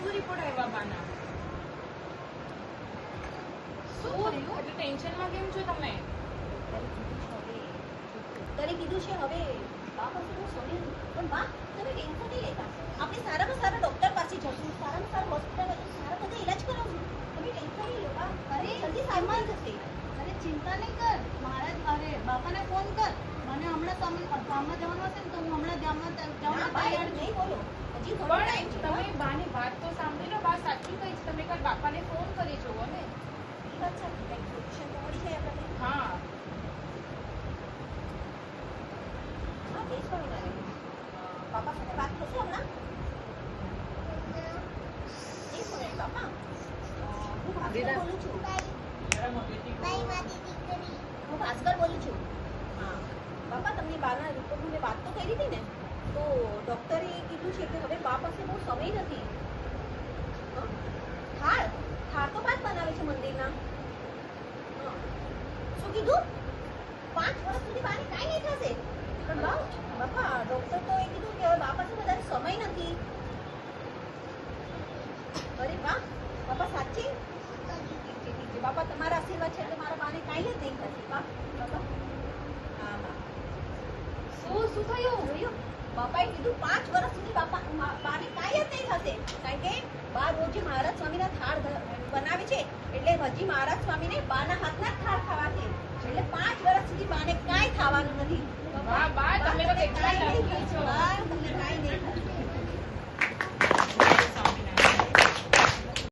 શું રિપોર્ટ આવ્યા બાના? શું થયું? ટેન્શનમાં કેમ છો તમે? તને કીધું છે હવે બા પાસે બહુ સમય નથી. પણ બા તમે ટેન્શન નહીં લેતા. આપણે સારામાં સારા ડોક્ટર પાસે જશું, સારામાં સારા હોસ્પિટલ સારા બધા ઇલાજ કરાવશું. તમે ટેન્શન નહીં લો બા. અરે જલ્દી સારવાર થશે. અરે ચિંતા નહીં કર. મારા અરે બાપાને ફોન કર. મને હમણાં ગામમાં જવાનું હશે ને તો હું હમણાં ગામમાં ના બા એવું નહીં બોલો. હજી થોડો ટાઈમ છે. તમે બાની વાત તો સાંભળી લો. બા સાચું કહી છે. તમે કાલ બાપાને ફોન કરી જોવો ને. એ વાત સાચી. કંઈક સોલ્યુશન તો મળી જાય આપણને. હા હા જય સ્વામિનારાયણ. બાપા સાથે વાત થશે હમણાં? એક મિનિટ બાપા. હું ભાસ્કર બોલું છું. હું ભાસ્કર બોલું છું. હા બાપા તમને બાના રિપોર્ટની મેં વાત તો કરી હતી ને, તો ડૉક્ટરે કીધું છે કે હવે બા પાસે બહુ સમય નથી. થાળ તો બાદ બનાવે છે મંદિરના. શું કીધું? 5 વર્ષ સુધી બાને કાંઈ નહીં થશે. પણ બાપા ડૉક્ટર તો એ કીધું કે હવે બા પાસે વધારે સમય નથી. અરે વાહ બાપા સાચી? ઠીક છે બાપા તમારા આશીર્વાદ છે એટલે મારા બાને કાંઈ જ નહીં થશે. બાપા હા હા. શું થયું? જોયું બાપાએ કીધું 5 વર્ષ સુધી બાને કાંઈ જ નહીં થશે. કારણ કે બા રોજ મહારાજ સ્વામીના થાળ બનાવે છે એટલે હજી મહારાજ સ્વામીને બાના હાથના જ થાળ ખાવા છે. એટલે 5 વર્ષ સુધી બાને કાંઈ ખાવાનું નથી. વાહ બા તમે તો કેટલા લકી છો.